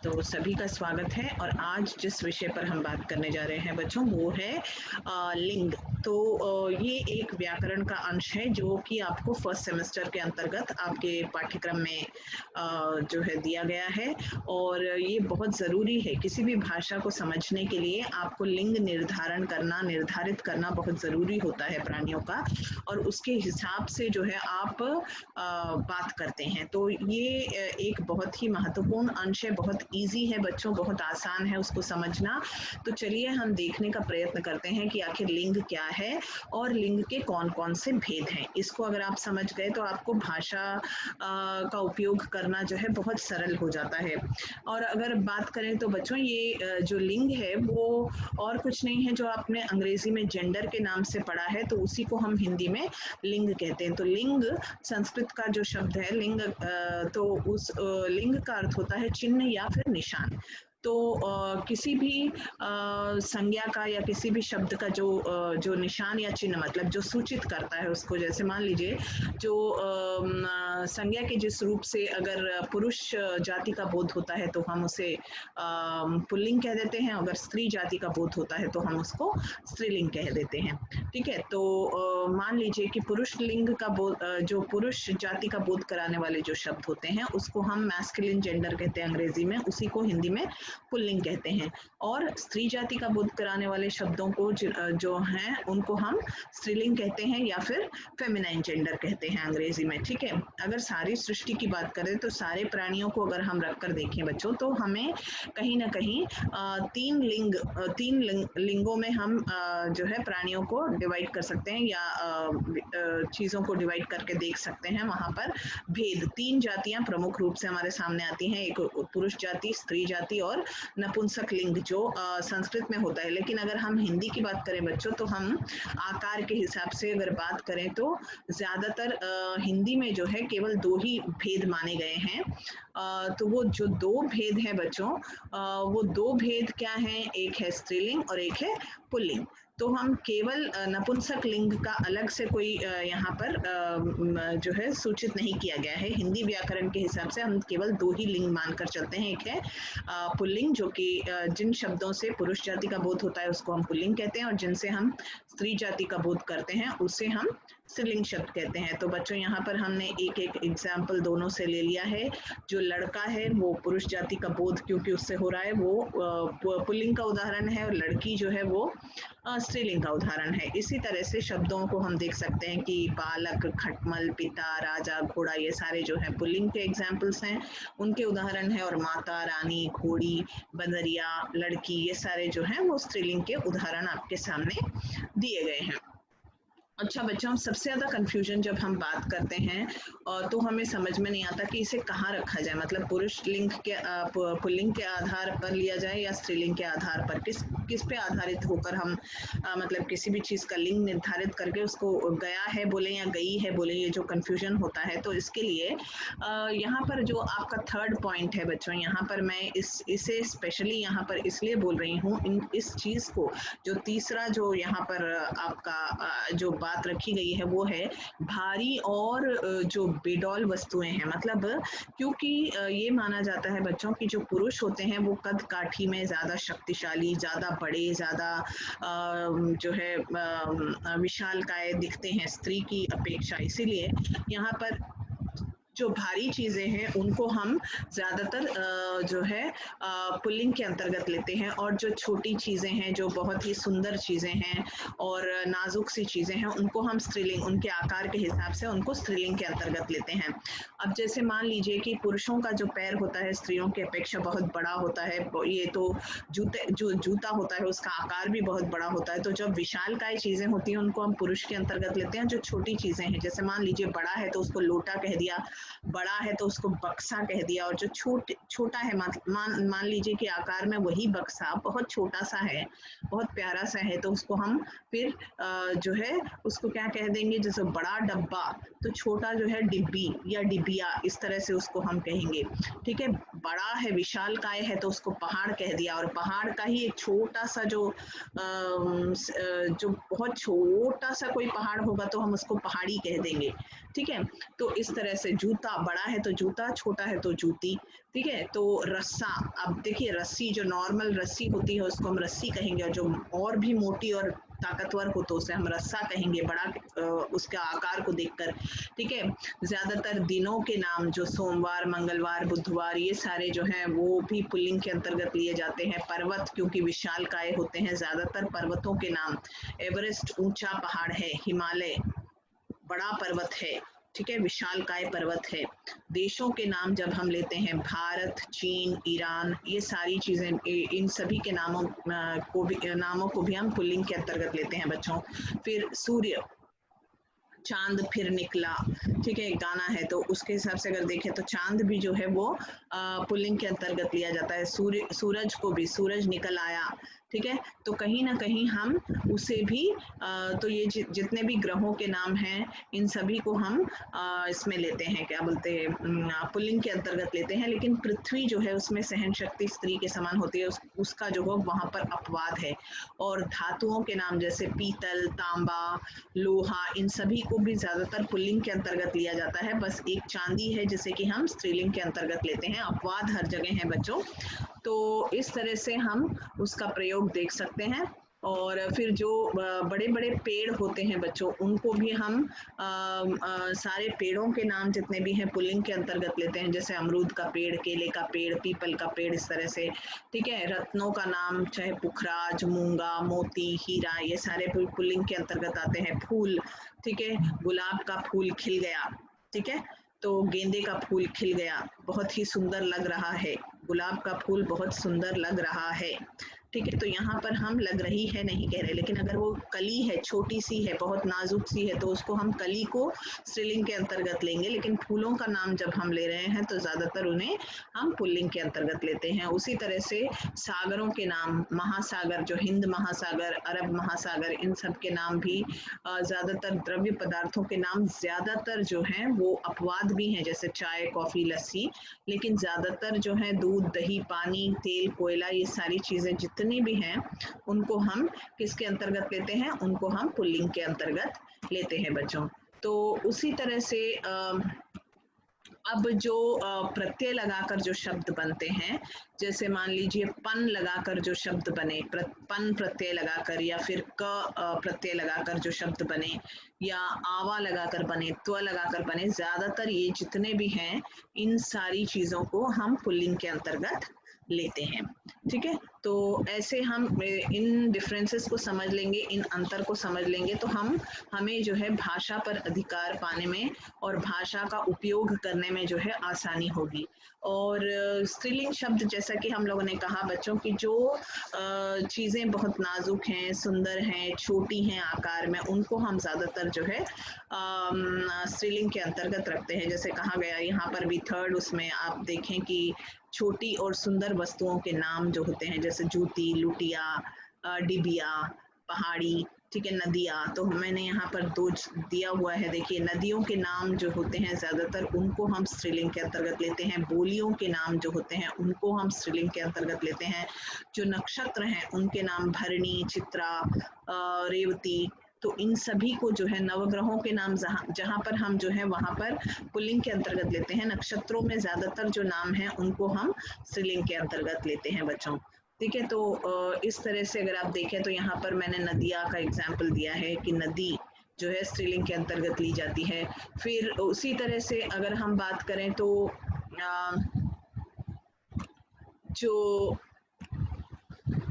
तो सभी का स्वागत है और आज जिस विषय पर हम बात करने जा रहे हैं बच्चों वो है लिंग। तो ये एक व्याकरण का अंश है जो कि आपको फर्स्ट सेमेस्टर के अंतर्गत आपके पाठ्यक्रम में जो है दिया गया है और ये बहुत ज़रूरी है। किसी भी भाषा को समझने के लिए आपको लिंग निर्धारित करना बहुत ज़रूरी होता है प्राणियों का, और उसके हिसाब से जो है आप बात करते हैं। तो ये एक बहुत ही महत्वपूर्ण अंश है, बहुत इजी है बच्चों, बहुत आसान है उसको समझना। तो चलिए हम देखने का प्रयत्न करते हैं कि आखिर लिंग क्या है और लिंग के कौन कौन से भेद हैं। इसको अगर आप समझ गए तो आपको भाषा का उपयोग करना जो है बहुत सरल हो जाता है। और अगर बात करें तो बच्चों ये जो लिंग है वो और कुछ नहीं है जो आपने अंग्रेजी में जेंडर के नाम से पढ़ा है, तो उसी को हम हिंदी में लिंग कहते हैं। तो लिंग संस्कृत का जो शब्द है लिंग, तो उस लिंग का अर्थ होता है चिन्ह या फिर निशान। तो किसी भी संज्ञा का या किसी भी शब्द का जो निशान या चिन्ह मतलब जो सूचित करता है उसको, जैसे मान लीजिए जो संज्ञा के जिस रूप से अगर पुरुष जाति का बोध होता है तो हम उसे पुल्लिंग कह देते हैं, अगर स्त्री जाति का बोध होता है तो हम उसको स्त्रीलिंग कह देते हैं। ठीक है, तो मान लीजिए कि पुरुष लिंग का जो पुरुष जाति का बोध कराने वाले जो शब्द होते हैं उसको हम मैस्कुलिन जेंडर कहते हैं अंग्रेजी में, उसी को हिंदी में पुल्लिंग कहते हैं। और स्त्री जाति का बोध कराने वाले शब्दों को जो हैं उनको हम स्त्रीलिंग कहते हैं या फिर फेमिनाइन जेंडर कहते हैं अंग्रेजी में। ठीक है, अगर सारी सृष्टि की बात करें तो सारे प्राणियों को अगर हम रखकर देखें बच्चों तो हमें कहीं ना कहीं तीन लिंगों में हम जो है प्राणियों को डिवाइड कर सकते हैं या चीज़ों को डिवाइड करके देख सकते हैं। वहाँ पर भेद, तीन जातियां प्रमुख रूप से हमारे सामने आती हैं, एक पुरुष जाति, स्त्री जाति और नपुंसक लिंग जो संस्कृत में होता है। लेकिन अगर हम हिंदी की बात करें बच्चों तो हम आकार के हिसाब से अगर बात करें तो ज्यादातर हिंदी में जो है केवल दो ही भेद माने गए हैं। तो वो जो दो भेद हैं बच्चों, वो दो भेद क्या हैं, एक है स्त्रीलिंग और एक है पुल्लिंग। तो हम केवल नपुंसक लिंग का अलग से कोई यहाँ पर जो है सूचित नहीं किया गया है। हिंदी व्याकरण के हिसाब से हम केवल दो ही लिंग मानकर चलते हैं। एक है पुल्लिंग जो कि जिन शब्दों से पुरुष जाति का बोध होता है उसको हम पुल्लिंग कहते हैं, और जिनसे हम स्त्री जाति का बोध करते हैं उसे हम स्त्रीलिंग शब्द कहते हैं। तो बच्चों यहाँ पर हमने एक एक एग्जाम्पल दोनों से ले लिया है। जो लड़का है वो पुरुष जाति का बोध क्योंकि उससे हो रहा है वो पुल्लिंग का उदाहरण है, और लड़की जो है वो स्त्रीलिंग का उदाहरण है। इसी तरह से शब्दों को हम देख सकते हैं कि बालक, खटमल, पिता, राजा, घोड़ा, ये सारे जो है पुल्लिंग के एग्जाम्पल्स हैं, उनके उदाहरण है। और माता, रानी, घोड़ी, बंदरिया, लड़की, ये सारे जो हैं वो स्त्रीलिंग के उदाहरण आपके सामने दिए गए हैं। अच्छा बच्चों, सबसे ज़्यादा कंफ्यूजन जब हम बात करते हैं तो हमें समझ में नहीं आता कि इसे कहाँ रखा जाए, मतलब पुरुष लिंग के पुल्लिंग के आधार पर लिया जाए या स्त्रीलिंग के आधार पर, किस पे आधारित होकर हम मतलब किसी भी चीज़ का लिंग निर्धारित करके उसको गया है बोले या गई है बोले, ये जो कंफ्यूजन होता है। तो इसके लिए यहाँ पर जो आपका थर्ड पॉइंट है बच्चों, यहाँ पर मैं इसे स्पेशली यहाँ पर इसलिए बोल रही हूँ, इस चीज़ को जो तीसरा जो यहाँ पर आपका जो बात रखी गई है वो है भारी और जो बेडौल वस्तुएं हैं। मतलब क्योंकि ये माना जाता है बच्चों की जो पुरुष होते हैं वो कद काठी में ज्यादा शक्तिशाली, ज्यादा बड़े, ज्यादा जो है विशालकाय दिखते हैं स्त्री की अपेक्षा। इसीलिए यहाँ पर जो भारी चीजें हैं उनको हम ज्यादातर जो है पुल्लिंग के अंतर्गत लेते हैं, और जो छोटी चीजें हैं, जो बहुत ही सुंदर चीजें हैं और नाजुक सी चीजें हैं, उनको हम स्त्रीलिंग, उनके आकार के हिसाब से उनको स्त्रीलिंग के अंतर्गत लेते हैं। अब जैसे मान लीजिए कि पुरुषों का जो पैर होता है स्त्रियों की अपेक्षा बहुत बड़ा होता है, ये तो जूता होता है उसका आकार भी बहुत बड़ा होता है। तो जब विशालकाय चीजें होती हैं उनको हम पुरुष के अंतर्गत लेते हैं। जो छोटी चीजें हैं, जैसे मान लीजिए बड़ा है तो उसको लोटा कह दिया, बड़ा है तो उसको बक्सा कह दिया, और जो छोटा है मान लीजिए कि आकार में वही बक्सा बहुत छोटा सा है, बहुत प्यारा सा है, तो उसको हम फिर जो है उसको क्या कह देंगे, जैसे बड़ा डब्बा तो छोटा जो है डिब्बी या डिबिया, इस तरह से उसको हम कहेंगे। ठीक है, बड़ा है, विशालकाय है तो उसको पहाड़ कह दिया, और पहाड़ का ही एक छोटा सा जो बहुत छोटा सा कोई पहाड़ होगा तो हम उसको पहाड़ी कह देंगे। ठीक है, तो इस तरह से जूता, बड़ा है तो जूता, छोटा है तो जूती, ठीक है। तो रस्सा, अब देखिए रस्सी, जो नॉर्मल रस्सी होती है उसको हम रस्सी कहेंगे, और जो और भी मोटी और ताकतवर हो तो उसे हम रस्सा कहेंगे, बड़ा उसका आकार को देखकर, ठीक है। ज्यादातर दिनों के नाम जो सोमवार, मंगलवार, बुधवार, ये सारे जो हैं वो भी पुल्लिंग के अंतर्गत लिए जाते हैं। पर्वत, क्योंकि विशालकाय होते हैं, ज्यादातर पर्वतों के नाम, एवरेस्ट ऊंचा पहाड़ है, हिमालय बड़ा पर्वत है, ठीक है, विशालकाय पर्वत है। देशों के नाम जब हम लेते हैं, भारत, चीन, ईरान, ये सारी चीजें, इन सभी के नामों को भी हम पुल्लिंग के अंतर्गत लेते हैं बच्चों। फिर सूर्य, चांद फिर निकला, ठीक है, एक गाना है, तो उसके हिसाब से अगर देखें तो चांद भी जो है वो पुल्लिंग के अंतर्गत लिया जाता है। सूरज को भी, सूरज निकल आया, ठीक है। तो कहीं ना कहीं हम उसे भी तो ये जितने भी ग्रहों के नाम हैं, इन सभी को हम इसमें लेते हैं, क्या बोलते हैं, पुल्लिंग के अंतर्गत लेते हैं। लेकिन पृथ्वी जो है उसमें सहन शक्ति स्त्री के समान होती है, उसका जो है वहां पर अपवाद है। और धातुओं के नाम जैसे पीतल, तांबा, लोहा, इन सभी को भी ज्यादातर पुल्लिंग के अंतर्गत लिया जाता है। बस एक चांदी है जिसे कि हम स्त्रीलिंग के अंतर्गत लेते हैं। अपवाद हर जगह है बच्चों। तो इस तरह से हम उसका प्रयोग देख सकते हैं। और फिर जो बड़े बड़े पेड़ होते हैं बच्चों, उनको भी हम सारे पेड़ों के नाम जितने भी हैं पुल्लिंग के अंतर्गत लेते हैं, जैसे अमरूद का पेड़, केले का पेड़, पीपल का पेड़, इस तरह से, ठीक है। रत्नों का नाम चाहे पुखराज, मूंगा, मोती, हीरा, ये सारे पुल्लिंग के अंतर्गत आते हैं। फूल, ठीक है, गुलाब का फूल खिल गया, ठीक है, तो गेंदे का फूल खिल गया, बहुत ही सुंदर लग रहा है, गुलाब का फूल बहुत सुंदर लग रहा है, ठीक है। तो यहाँ पर हम लग रही है नहीं कह रहे, लेकिन अगर वो कली है, छोटी सी है, बहुत नाजुक सी है, तो उसको हम कली को स्त्रीलिंग के अंतर्गत लेंगे। लेकिन फूलों का नाम जब हम ले रहे हैं तो ज्यादातर उन्हें हम पुल्लिंग के अंतर्गत लेते हैं। उसी तरह से सागरों के नाम, महासागर, जो हिंद महासागर, अरब महासागर, इन सब के नाम भी, ज्यादातर द्रव्य पदार्थों के नाम ज्यादातर जो हैं वो अपवाद भी हैं, जैसे चाय, कॉफी, लस्सी, लेकिन ज्यादातर जो है दूध, दही, पानी, तेल, कोयला, ये सारी चीजें जितनी भी हैं उनको हम किसके अंतर्गत लेते हैं, उनको हम पुल्लिंग के अंतर्गत लेते हैं बच्चों। तो उसी तरह से अब जो प्रत्यय लगाकर जो शब्द बनते हैं, जैसे मान लीजिए पन लगाकर जो शब्द बने, पन प्रत्यय लगाकर, या फिर क प्रत्यय लगाकर जो शब्द बने, या आवा लगाकर बने, त्व लगाकर बने, ज्यादातर ये जितने भी हैं इन सारी चीजों को हम पुल्लिंग के अंतर्गत लेते हैं, ठीक है। तो ऐसे हम इन डिफरेंसेस को समझ लेंगे, इन अंतर को समझ लेंगे, तो हमें जो है भाषा पर अधिकार पाने में और भाषा का उपयोग करने में जो है आसानी होगी। और स्त्रीलिंग शब्द, जैसा कि हम लोगों ने कहा बच्चों की, जो चीज़ें बहुत नाजुक हैं, सुंदर हैं, छोटी हैं आकार में, उनको हम ज़्यादातर जो है स्त्रीलिंग के अंतर्गत रखते हैं। जैसे कहा गया यहाँ पर भी थर्ड, उसमें आप देखें कि छोटी और सुंदर वस्तुओं के नाम जो होते हैं, जैसे जूती, लुटिया, डिबिया, पहाड़ी, ठीक है, नदियाँ, तो मैंने यहाँ पर दो दिया हुआ है, देखिए नदियों के नाम जो होते हैं ज्यादातर उनको हम स्त्रीलिंग के अंतर्गत लेते हैं। बोलियों के नाम जो होते हैं उनको हम स्त्रीलिंग के अंतर्गत लेते हैं। जो नक्षत्र हैं उनके नाम भरणी, चित्रा, रेवती, तो इन सभी को जो है नवग्रहों के नाम जहाँ पर हम जो है वहाँ पर पुल्लिंग के अंतर्गत लेते हैं। नक्षत्रों में ज्यादातर जो नाम है उनको हम स्त्रीलिंग के अंतर्गत लेते हैं बच्चों, ठीक है। तो इस तरह से अगर आप देखें तो यहाँ पर मैंने नदिया का एग्जाम्पल दिया है कि नदी जो है स्त्रीलिंग के अंतर्गत ली जाती है। फिर उसी तरह से अगर हम बात करें तो जो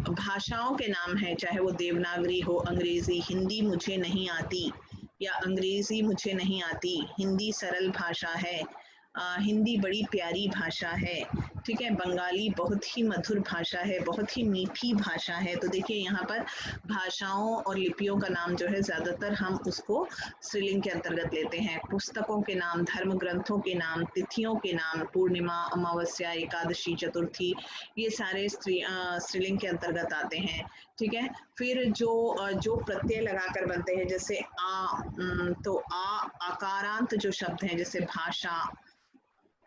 भाषाओं के नाम हैं, चाहे वो देवनागरी हो, अंग्रेजी, हिंदी मुझे नहीं आती, या अंग्रेजी मुझे नहीं आती, हिंदी सरल भाषा है, हिंदी बड़ी प्यारी भाषा है, ठीक है, बंगाली बहुत ही मधुर भाषा है, बहुत ही मीठी भाषा है। तो देखिए यहाँ पर भाषाओं और लिपियों का नाम जो है ज्यादातर हम उसको स्त्रीलिंग के अंतर्गत लेते हैं। पुस्तकों के नाम, धर्म ग्रंथों के नाम, तिथियों के नाम, पूर्णिमा, अमावस्या, एकादशी, चतुर्थी, ये सारे स्त्रीलिंग के अंतर्गत आते हैं, ठीक है। फिर जो प्रत्यय लगाकर बनते हैं, जैसे तो आकारांत जो शब्द हैं, जैसे भाषा,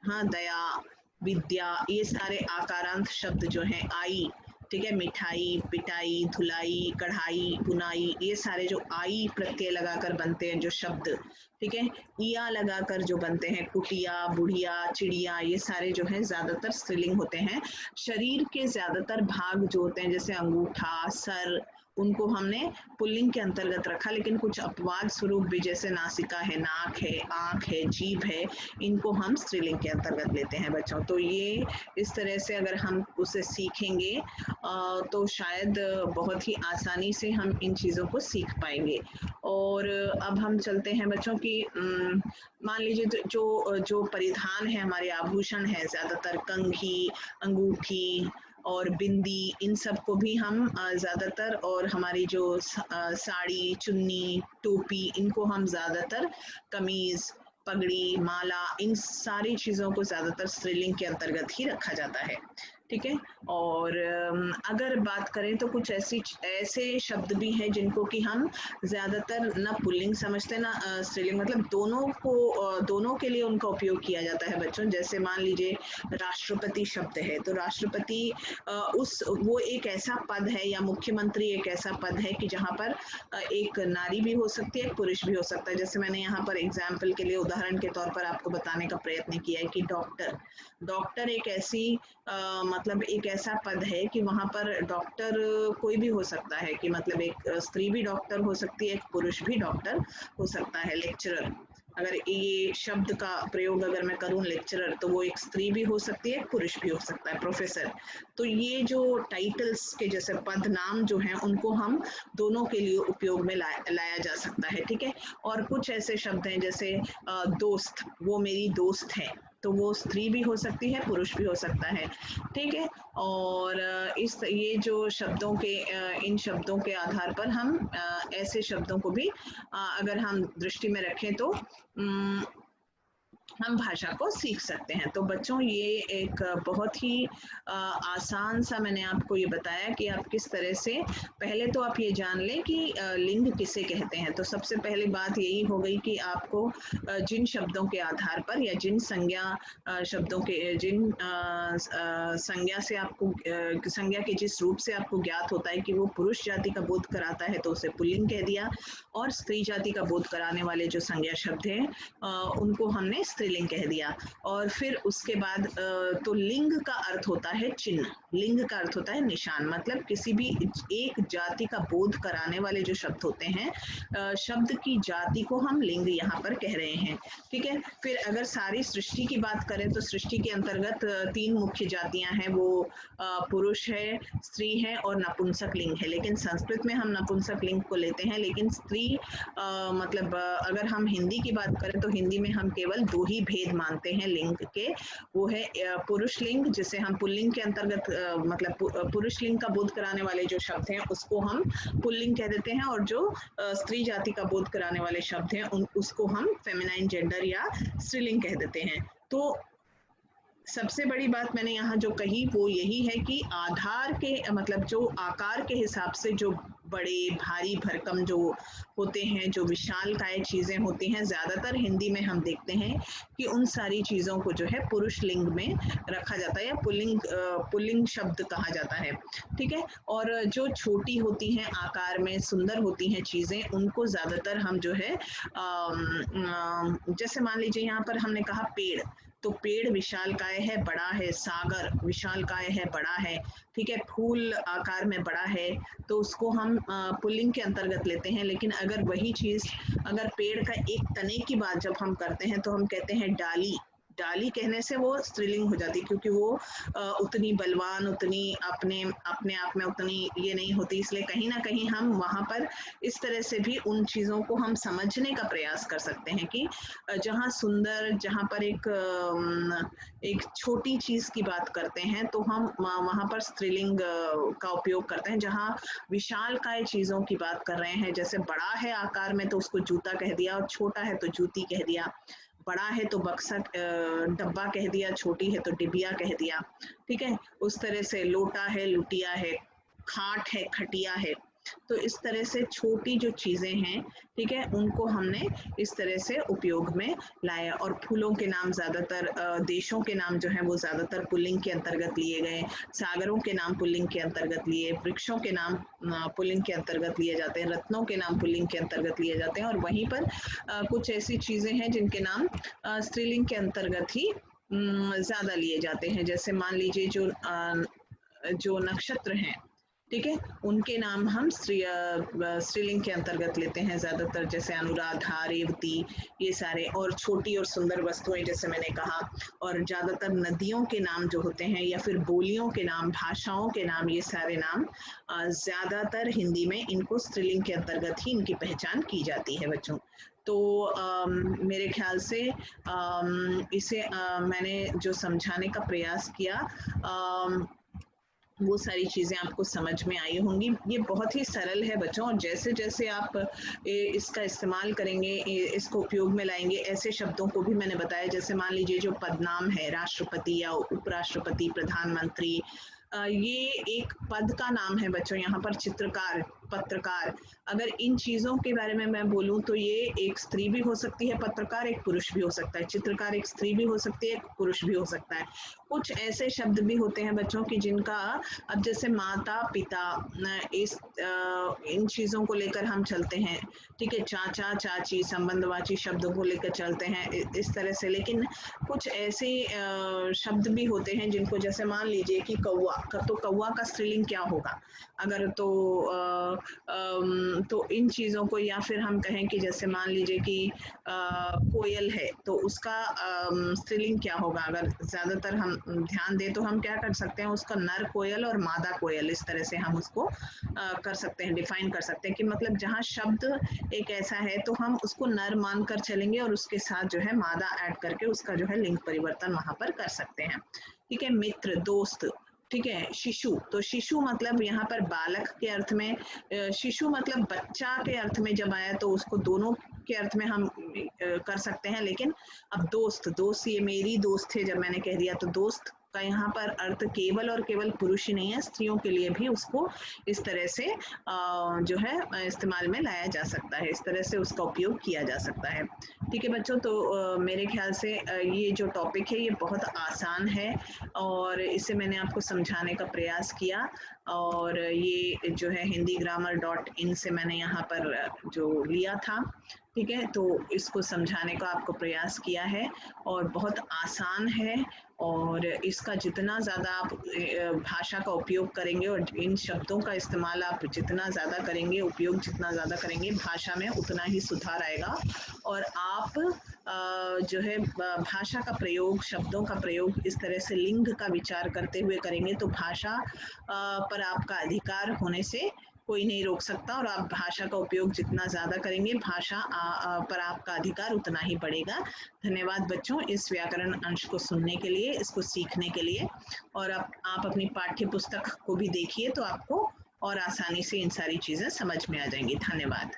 हाँ, दया, विद्या, ये सारे आकारांत शब्द जो हैं, आई, ठीक है, मिठाई, पिटाई, धुलाई, कढ़ाई, बुनाई, ये सारे जो आई प्रत्यय लगाकर बनते हैं जो शब्द, ठीक है, इया लगाकर जो बनते हैं, कुटिया, बुढ़िया, चिड़िया, ये सारे जो हैं ज्यादातर स्त्रीलिंग होते हैं। शरीर के ज्यादातर भाग जो होते हैं जैसे अंगूठा, सर, उनको हमने पुल्लिंग के अंतर्गत रखा, लेकिन कुछ अपवाद स्वरूप भी जैसे नासिका है, नाक है, आंख है, जीभ है, इनको हम स्त्रीलिंग के अंतर्गत लेते हैं बच्चों। तो ये इस तरह से अगर हम उसे सीखेंगे तो शायद बहुत ही आसानी से हम इन चीज़ों को सीख पाएंगे। और अब हम चलते हैं बच्चों की, मान लीजिए जो जो परिधान है, हमारे आभूषण है, ज़्यादातर कंघी, अंगूठी और बिंदी, इन सब को भी हम ज़्यादातर, और हमारी जो साड़ी, चुन्नी, टोपी, इनको हम ज़्यादातर कमीज़, पगड़ी, माला, इन सारी चीज़ों को ज़्यादातर स्त्रीलिंग के अंतर्गत ही रखा जाता है, ठीक है। और अगर बात करें तो कुछ ऐसे शब्द भी हैं जिनको कि हम ज़्यादातर न पुल्लिंग समझते ना स्त्रीलिंग, मतलब दोनों के लिए उनका उपयोग किया जाता है बच्चों। जैसे मान लीजिए राष्ट्रपति शब्द है, तो राष्ट्रपति वो एक ऐसा पद है, या मुख्यमंत्री एक ऐसा पद है कि जहाँ पर एक नारी भी हो सकती है, एक पुरुष भी हो सकता है। जैसे मैंने यहाँ पर एग्जाम्पल के लिए, उदाहरण के तौर पर आपको बताने का प्रयत्न किया है कि डॉक्टर एक ऐसी मतलब एक ऐसा पद है कि वहाँ पर डॉक्टर कोई भी हो सकता है, कि मतलब एक स्त्री भी डॉक्टर हो सकती है, एक पुरुष भी डॉक्टर हो सकता है। लेक्चरर, अगर ये शब्द का प्रयोग अगर मैं करूं, लेक्चरर, तो वो एक स्त्री भी हो सकती है, एक पुरुष भी हो सकता है, प्रोफेसर। तो ये जो टाइटल्स के जैसे पद नाम जो हैं, उनको हम दोनों के लिए उपयोग में लाया जा सकता है, ठीक है। और कुछ ऐसे शब्द हैं जैसे दोस्त, वो मेरी दोस्त है, तो वो स्त्री भी हो सकती है, पुरुष भी हो सकता है, ठीक है। और ये जो इन शब्दों के आधार पर हम ऐसे शब्दों को भी अगर हम दृष्टि में रखें तो हम भाषा को सीख सकते हैं। तो बच्चों, ये एक बहुत ही आसान सा मैंने आपको ये बताया कि आप किस तरह से, पहले तो आप ये जान लें कि लिंग किसे कहते हैं। तो सबसे पहली बात यही हो गई कि आपको जिन शब्दों के आधार पर, या जिन शब्दों के जिन संज्ञा से आपको संज्ञा के जिस रूप से आपको ज्ञात होता है कि वो पुरुष जाति का बोध कराता है, तो उसे पुल्लिंग कह दिया, और स्त्री जाति का बोध कराने वाले जो संज्ञा शब्द हैं उनको हमने स्त्रीलिंग कह दिया। और फिर उसके बाद तो लिंग का अर्थ होता है चिन्ह, लिंग का अर्थ होता है निशान, मतलब किसी भी एक जाति का बोध कराने वाले जो शब्द होते हैं, शब्द की जाति को हम लिंग यहाँ पर कह रहे हैं, ठीक है। फिर अगर सारी सृष्टि की बात करें तो सृष्टि के अंतर्गत 3 मुख्य जातियां हैं, वो पुरुष है, स्त्री है और नपुंसक लिंग है। लेकिन संस्कृत में हम नपुंसक लिंग को लेते हैं, लेकिन स्त्री मतलब अगर हम हिंदी की बात करें तो हिंदी में हम केवल 2 ही भेद मानते हैं लिंग के, वो है पुरुष लिंग, जिसे हम पुल्लिंग के अंतर्गत मतलब पुरुष लिंग का बोध कराने वाले जो शब्द हैं उसको हम पुल्लिंग कह देते हैं, और जो स्त्री जाति का बोध कराने वाले शब्द हैं उसको हम फेमिनाइन जेंडर या स्त्रीलिंग कह देते हैं। तो सबसे बड़ी बात मैंने यहाँ जो कही वो यही है कि आधार के मतलब जो आकार के हिसाब से जो बड़े भारी भरकम जो होते हैं, जो विशालकाय चीज़ें होती हैं, ज़्यादातर हिंदी में हम देखते हैं कि उन सारी चीज़ों को जो है पुरुष लिंग में रखा जाता है, या पुल्लिंग शब्द कहा जाता है, ठीक है। और जो छोटी होती हैं, आकार में सुंदर होती हैं चीज़ें, उनको ज़्यादातर हम जो है जैसे मान लीजिए यहाँ पर हमने कहा पेड़, तो पेड़ विशालकाय है, बड़ा है, सागर विशालकाय है, बड़ा है, ठीक है। फूल आकार में बड़ा है, तो उसको हम पुल्लिंग के अंतर्गत लेते हैं। लेकिन अगर वही चीज, अगर पेड़ का एक तने की बात जब हम करते हैं तो हम कहते हैं डाली, डाली कहने से वो स्त्रीलिंग हो जाती है, क्योंकि वो उतनी बलवान, उतनी अपने आप में उतनी ये नहीं होती, इसलिए कहीं ना कहीं हम वहाँ पर इस तरह से भी उन चीज़ों को हम समझने का प्रयास कर सकते हैं कि जहाँ सुंदर, जहाँ पर एक छोटी चीज़ की बात करते हैं तो हम वहाँ पर स्त्रीलिंग का उपयोग करते हैं। जहाँ विशालकाय चीज़ों की बात कर रहे हैं, जैसे बड़ा है आकार में तो उसको जूता कह दिया, और छोटा है तो जूती कह दिया, बड़ा है तो बक्सा डब्बा कह दिया, छोटी है तो डिबिया कह दिया, ठीक है। उस तरह से लोटा है, लुटिया है, खाट है, खटिया है, तो इस तरह से छोटी जो चीज़ें हैं, ठीक है, उनको हमने इस तरह से उपयोग में लाया। और फूलों के नाम ज़्यादातर देशों के नाम जो हैं वो ज़्यादातर पुल्लिंग के अंतर्गत लिए गए, सागरों के नाम पुल्लिंग के अंतर्गत लिए, वृक्षों के नाम पुल्लिंग के अंतर्गत लिए जाते हैं, रत्नों के नाम पुल्लिंग के अंतर्गत लिए जाते हैं, और वहीं पर कुछ ऐसी चीज़ें हैं जिनके नाम स्त्रीलिंग के अंतर्गत ही ज़्यादा लिए जाते हैं। जैसे मान लीजिए जो नक्षत्र हैं, ठीक है, उनके नाम हम स्त्रीलिंग के अंतर्गत लेते हैं ज़्यादातर, जैसे अनुराधा, रेवती, ये सारे, और छोटी और सुंदर वस्तुएं जैसे मैंने कहा। और ज़्यादातर नदियों के नाम जो होते हैं या फिर बोलियों के नाम, भाषाओं के नाम, ये सारे नाम ज़्यादातर हिंदी में इनको स्त्रीलिंग के अंतर्गत ही इनकी पहचान की जाती है बच्चों। तो मेरे ख्याल से इसे मैंने जो समझाने का प्रयास किया, वो सारी चीज़ें आपको समझ में आई होंगी। ये बहुत ही सरल है बच्चों, और जैसे जैसे आप इसका इस्तेमाल करेंगे, इसको उपयोग में लाएंगे, ऐसे शब्दों को भी मैंने बताया, जैसे मान लीजिए जो पदनाम है, राष्ट्रपति या उपराष्ट्रपति, प्रधानमंत्री, ये एक पद का नाम है बच्चों। यहाँ पर चित्रकार, पत्रकार, अगर इन चीज़ों के बारे में मैं बोलूँ तो ये एक स्त्री भी हो सकती है, पत्रकार एक पुरुष भी हो सकता है, चित्रकार एक स्त्री भी हो सकती है, एक पुरुष भी हो सकता है। कुछ ऐसे शब्द भी होते हैं बच्चों की जिनका, अब जैसे माता पिता, इन चीज़ों को लेकर हम चलते हैं, ठीक है, चाचा चाची, संबंधवाची शब्दों को लेकर चलते हैं इस तरह से। लेकिन कुछ ऐसे शब्द भी होते हैं जिनको, जैसे मान लीजिए कि कौवा, तो कौवा का स्त्रीलिंग क्या होगा अगर, तो इन चीज़ों को, या फिर हम कहें कि जैसे मान लीजिए कि कोयल है, तो उसका स्त्रीलिंग क्या होगा। अगर ज़्यादातर हम ध्यान दें तो हम क्या कर सकते हैं, उसका नर कोयल और मादा कोयल, इस तरह से हम उसको कर सकते हैं, डिफाइन कर सकते हैं कि मतलब जहाँ शब्द एक ऐसा है तो हम उसको नर मान कर चलेंगे और उसके साथ जो है मादा ऐड करके उसका जो है लिंग परिवर्तन वहाँ पर कर सकते हैं। ठीक है, मित्र, दोस्त, ठीक है, शिशु, तो शिशु मतलब यहाँ पर बालक के अर्थ में, शिशु मतलब बच्चा के अर्थ में जब आया तो उसको दोनों के अर्थ में हम कर सकते हैं। लेकिन अब दोस्त, दोस्त, ये मेरी दोस्त है जब मैंने कह दिया, तो दोस्त का यहाँ पर अर्थ केवल और केवल पुरुष ही नहीं है, स्त्रियों के लिए भी उसको इस तरह से जो है इस्तेमाल में लाया जा सकता है, इस तरह से उसका उपयोग किया जा सकता है। ठीक है बच्चों, तो मेरे ख्याल से ये जो टॉपिक है ये बहुत आसान है और इसे मैंने आपको समझाने का प्रयास किया, और ये जो है hindigrammar.in से मैंने यहाँ पर जो लिया था, ठीक है, तो इसको समझाने का आपको प्रयास किया है और बहुत आसान है। और इसका जितना ज़्यादा आप भाषा का उपयोग करेंगे और इन शब्दों का इस्तेमाल आप जितना ज़्यादा करेंगे, उपयोग जितना ज़्यादा करेंगे भाषा में, उतना ही सुधार आएगा। और आप जो है भाषा का प्रयोग, शब्दों का प्रयोग इस तरह से लिंग का विचार करते हुए करेंगे तो भाषा पर आपका अधिकार होने से कोई नहीं रोक सकता, और आप भाषा का उपयोग जितना ज़्यादा करेंगे भाषा पर आपका अधिकार उतना ही बढ़ेगा। धन्यवाद बच्चों इस व्याकरण अंश को सुनने के लिए, इसको सीखने के लिए। और आप अपनी पाठ्य पुस्तक को भी देखिए तो आपको और आसानी से इन सारी चीज़ें समझ में आ जाएंगी। धन्यवाद।